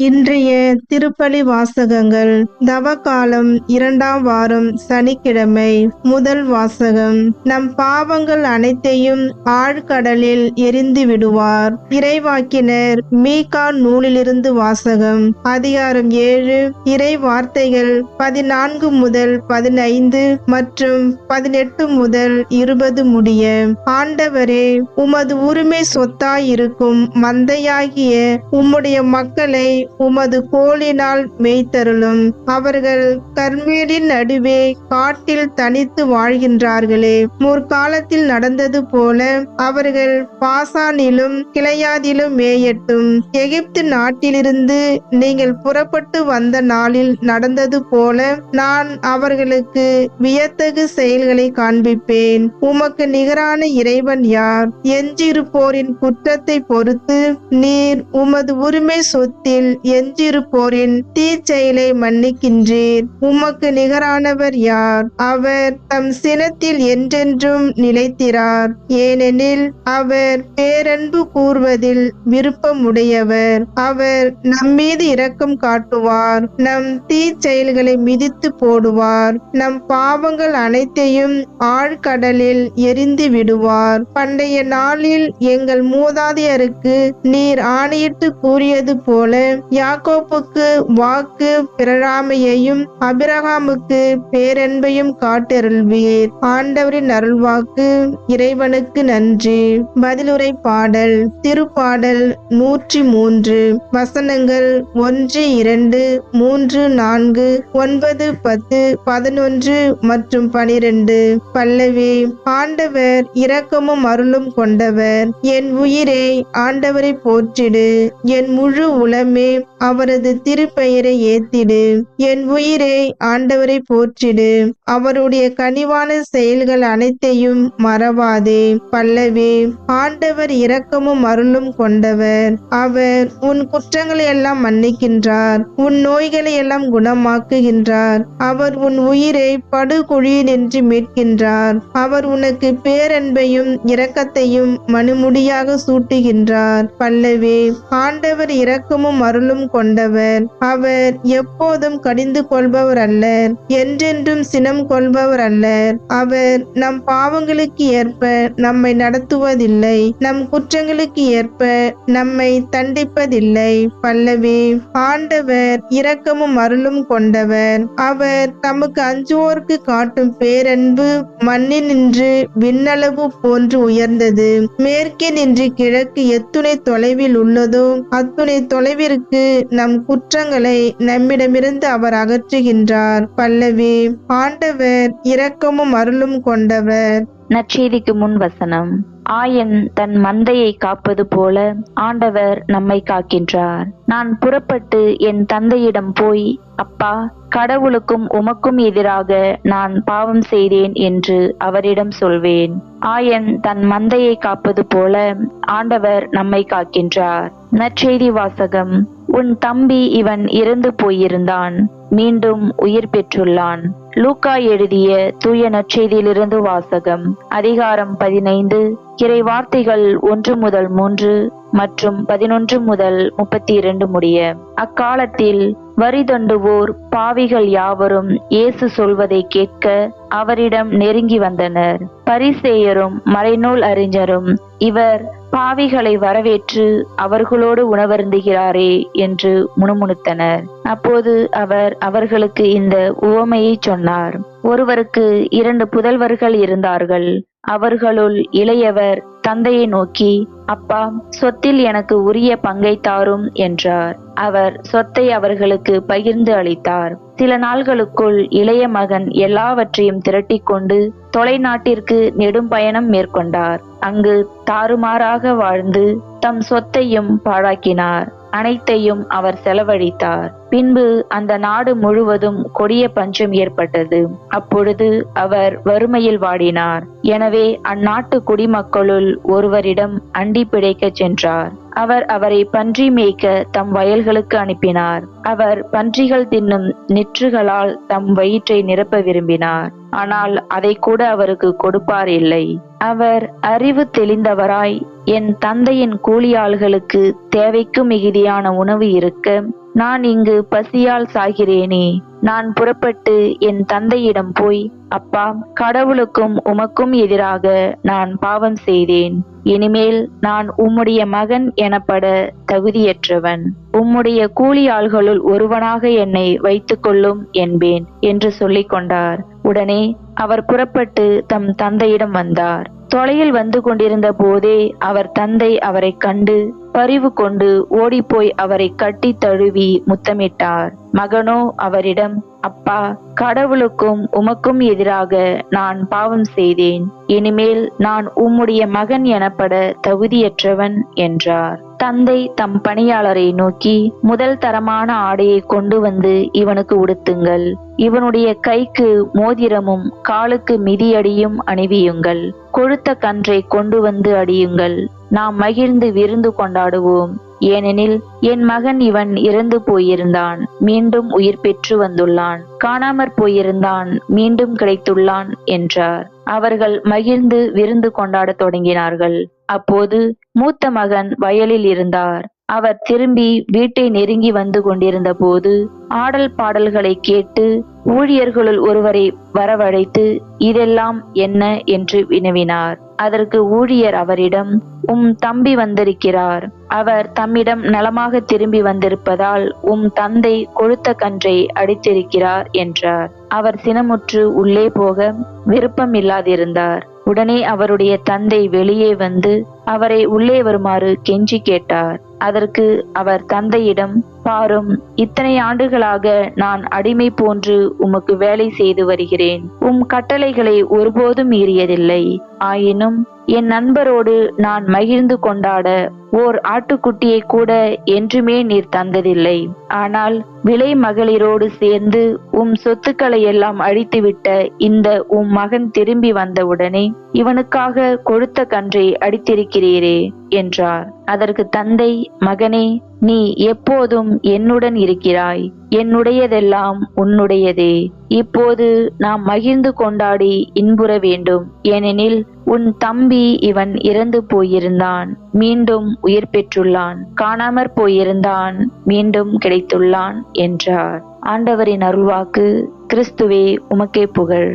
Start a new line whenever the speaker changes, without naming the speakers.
இன்றைய திருப்பலி வாசகங்கள். தவக்காலம் 2ஆம் வாரம், சனிக்கிழமை. முதல் வாசகம். நம் பாவங்கள் அனைத்தையும் ஆழ்கடலில் எரிந்து விடுவார். இறைவாக்கினர் மீகா நூலிலிருந்து வாசகம். அதிகாரம் 7, இறை வார்த்தைகள் 14 முதல் 15 மற்றும் 18 முதல் 20 முடிய. ஆண்டவரே, உமது உரிமை சொத்தாயிருக்கும் மந்தையாகிய உம்முடைய மக்களை உமது கோலினால் மேய்த்தருளும். அவர்கள் கர்மேலின் நடுவே காட்டில் தனித்து வாழ்கின்றார்களே. முற்காலத்தில் நடந்தது போல அவர்கள் பாசானிலும் கிளையாதிலும் மேயட்டும். எகிப்து நாட்டிலிருந்து நீங்கள் புறப்பட்டு வந்த நாளில் நடந்தது போல நான் அவர்களுக்கு வியத்தகு செயல்களை காண்பிப்பேன். உமக்கு நிகரான இறைவன் யார்? எஞ்சியிருப்போரின் குற்றத்தை பொறுத்து நீர் உமது உரிமை சொத்தில் எஞ்சியிருப்போரின் தீச்செயலை மன்னிக்கின்றீர். உமக்கு நிகரானவர் யார்? அவர் தம் சினத்தில் என்றென்றும் நிலைத்திரார். ஏனெனில் அவர் பேரன்பு கூர்வதில் விருப்பமுடையவர். அவர் நம்மீது இரக்கம் காட்டுவார். நம் தீச்செயல்களை மிதித்து போடுவார். நம் பாவங்கள் அனைத்தையும் ஆழ்கடலில் எரிந்து விடுவார். பண்டைய நாளில் எங்கள் மூதாதையருக்கு நீர் ஆணையிட்டு கூறியது போல யாக்கோப்புக்கு வாக்கு பிறழாமையையும் ஆபிரகாமுக்கு பேரன்பையும் காட்டருள்வீர். ஆண்டவரின் அருள்வாக்கு. இறைவனுக்கு நன்றி. பதிலுரை பாடல். திருப்பாடல் 103. வசனங்கள் 1, 2, 3, 4, 9, 10, 11 மற்றும் 12. பல்லவி. ஆண்டவர் இரக்கமும் அருளும் கொண்டவர். என் உயிரே ஆண்டவரை போற்றிடு. என் முழு உளமே அவரது திருப்பெயரை ஏத்திடு. என் உயிரே ஆண்டவரை போற்றிடு. அவருடைய கனிவான செயல்கள் அனைத்தையும் மறவாதே. பல்லவி. ஆண்டவர் இரக்கமும் அருளும் கொண்டவர். அவர் உன் குற்றங்களை எல்லாம் மன்னிக்கின்றார். உன் நோய்களை எல்லாம் குணமாக்குகின்றார். அவர் உன் உயிரை படுகுழியினின்று மீட்கின்றார். அவர் உனக்கு பேரன்பையும் இரக்கத்தையும் மணிமுடியாக சூட்டுகின்றார். பல்லவி. ஆண்டவர் இரக்கமும் அருளும் கொண்டவர். அவர் எப்போதும் கடிந்து கொள்பவர் அல்லர். என்றென்றும் சினம் கொள்பவர் அல்லர். அவர் நம் பாவங்களுக்கு ஏற்ப நம்மை நடத்துவதில்லை. நம் குற்றங்களுக்கு ஏற்ப நம்மை தண்டிப்பதில்லை. பல்லவி. ஆண்டவர் இரக்கமும் அருளும் கொண்டவர். அவர் தமக்கு அஞ்சுவோருக்கு காட்டும் பேரன்பு மண்ணில் நின்று விண்ணளவு போன்று உயர்ந்தது. மேற்கே நின்று கிழக்கு எத்துணை தொலைவில் உள்ளதோ அத்துணை தொலைவிற்கு நம் குற்றங்களை நம்மிடமிருந்து அவர் அகற்றுகின்றார். பல்லவி. ஆண்டவர் இரக்கமும் அருளும் கொண்டவர்.
நற்செய்திக்கு முன் வசனம். ஆயன் தன் மந்தையை காப்பது போல ஆண்டவர் நம்மை காக்கின்றார். நான் புறப்பட்டு என் தந்தையிடம் போய், அப்பா, கடவுளுக்கும் உமக்கும் எதிராக நான் பாவம் செய்தேன் என்று அவரிடம் சொல்வேன். ஆயன் தன் மந்தையை காப்பது போல ஆண்டவர் நம்மை காக்கின்றார். நற்செய்தி வாசகம். உன் தம்பி இவன் இறந்து போயிருந்தான், மீண்டும் உயிர் பெற்றுள்ளான். லூக்கா எழுதிய தூய நற்செய்தியிலிருந்து வாசகம். அதிகாரம் 15, இறை வார்த்தைகள் 1 முதல் 3 மற்றும் 11 முதல் 32 முடிய. அக்காலத்தில் வரி தண்டுவோர் பாவிகள் யாவரும் இயேசு சொல்வதை கேட்க அவரிடம் நெருங்கி வந்தனர். பரிசேயரும் மறைநூல் அறிஞரும், இவர் பாவிகளை வரவேற்று அவர்களோடு உணவருந்துகிறாரே என்று முணுமுணுத்தனர். அப்போது அவர் அவர்களுக்கு இந்த உவமையை சொன்னார். ஒருவருக்கு 2 புதல்வர்கள் இருந்தார்கள். அவர்களுள் இளையவர் தந்தையை நோக்கி, அப்பா, சொத்தில் எனக்கு உரிய பங்கை தாரும் என்றார். அவர் சொத்தை அவர்களுக்கு பகிர்ந்து அளித்தார். சில நாள்களுக்குள் இளைய மகன் எல்லாவற்றையும் திரட்டி கொண்டு தொலைநாட்டிற்கு நெடும் பயணம் மேற்கொண்டார். அங்கு தாறுமாறாக வாழ்ந்து தம் சொத்தையும் பாழாக்கினார். அனைத்தையும் அவர் செலவழித்தார். பின்பு அந்த நாடு முழுவதும் கொடிய பஞ்சம் ஏற்பட்டது. அப்பொழுது அவர் வறுமையில் வாடினார். எனவே அந்நாட்டு குடிமக்களுள் ஒருவரிடம் அண்டி பிழைக்கச் சென்றார். அவர் அவரை பன்றி மேய்க்க தம் வயல்களுக்கு அனுப்பினார். அவர் பன்றிகள் தின்னும் நிற்றுகளால் தம் வயிற்றை நிரப்ப விரும்பினார். ஆனால் அதை கூட அவருக்கு கொடுப்பார் இல்லை. அவர் அறிவு தெளிந்தவராய், என் தந்தையின் கூலியாள்களுக்கு தேவைக்கு மிகுதியான உணவு இருக்க நான் இங்கு பசியால் சாகிறேனே. நான் புறப்பட்டு என் தந்தையிடம் போய், அப்பா, கடவுளுக்கும் உமக்கும் எதிராக நான் பாவம் செய்தேன். இனிமேல் நான் உம்முடைய மகன் எனப்பட தகுதியற்றவன். உம்முடைய கூலி ஆள்களுள் ஒருவனாக என்னை வைத்துக் கொள்ளும் என்பேன் என்று சொல்லிக் கொண்டார். உடனே அவர் புறப்பட்டு தம் தந்தையிடம் வந்தார். தொலையில் வந்து கொண்டிருந்த போதே அவர் தந்தை அவரை கண்டு பரிவு கொண்டு ஓடிப்போய் அவரை கட்டி தழுவி முத்தமிட்டார். மகனோ அவரிடம், அப்பா, கடவுளுக்கும் உமக்கும் எதிராக நான் பாவம் செய்தேன். இனிமேல் நான் உம்முடைய மகன் எனப்பட தகுதியற்றவன் என்றார். தந்தை தம் பணியாளரை நோக்கி, முதல் தரமான ஆடையை கொண்டு வந்து இவனுக்கு உடுத்துங்கள். இவனுடைய கைக்கு மோதிரமும் காலுக்கு மிதியடியும் அணிவியுங்கள். கொழுத்த கன்றை கொண்டு வந்து அடியுங்கள். நாம் மகிழ்ந்து விருந்து கொண்டாடுவோம். ஏனெனில் என் மகன் இவன் இறந்து போயிருந்தான், மீண்டும் உயிர் பெற்று வந்துள்ளான். காணாமற் போயிருந்தான், மீண்டும் கிடைத்துள்ளான் என்றார். அவர்கள் மகிழ்ந்து விருந்து கொண்டாடத் தொடங்கினார்கள். அப்போது மூத்த மகன் வயலில் இருந்தார். அவர் திரும்பி வீட்டை நெருங்கி வந்து கொண்டிருந்த போது ஆடல் பாடல்களை கேட்டு ஊழியர்களுள் ஒருவரை வரவழைத்து, இதெல்லாம் என்ன என்று வினவினார். அதற்கு ஊழியர் அவரிடம், உம் தம்பி வந்திருக்கிறார். அவர் தம்மிடம் நலமாக திரும்பி வந்திருப்பதால் உம் தந்தை கொழுத்த கன்றை அடித்திருக்கிறார் என்றார். அவர் சினமுற்று உள்ளே போக விருப்பம் இல்லாதிருந்தார். உடனே அவருடைய தந்தை வெளியே வந்து அவரை உள்ளே வருமாறு கெஞ்சி கேட்டார். அதற்கு அவர் தந்தையிடம், பாரும், இத்தனை ஆண்டுகளாக நான் அடிமை போன்று உமக்கு வேலை செய்து வருகிறேன். உம் கட்டளைகளை ஒருபோதும் மீறியதில்லை. ஆயினும் என் நண்பரோடு நான் மகிழ்ந்து கொண்டாட ஓர் ஆட்டுக்குட்டியை கூட என்றுமே நீர் தந்ததில்லை. ஆனால் விலை மகளிரோடு சேர்ந்து உம் சொத்துக்களை எல்லாம் அழித்துவிட்ட இந்த உம் மகன் திரும்பி வந்தவுடனே இவனுக்காக கொழுத்த கன்றை அடித்திருக்கிறீரே என்றார். அதற்கு தந்தை, மகனே, நீ எப்போதும் என்னுடன் இருக்கிறாய். என்னுடையதெல்லாம் உன்னுடையதே. இப்போது நாம் மகிழ்ந்து கொண்டாடி இன்புற வேண்டும். ஏனெனில் உன் தம்பி இவன் இறந்து போயிருந்தான், மீண்டும் உயிர் பெற்றுள்ளான். காணாமற் போயிருந்தான், மீண்டும் கிடைத்துள்ளான் என்றார். ஆண்டவரின் அருள்வாக்கு. கிறிஸ்துவே, உமக்கே புகழ்.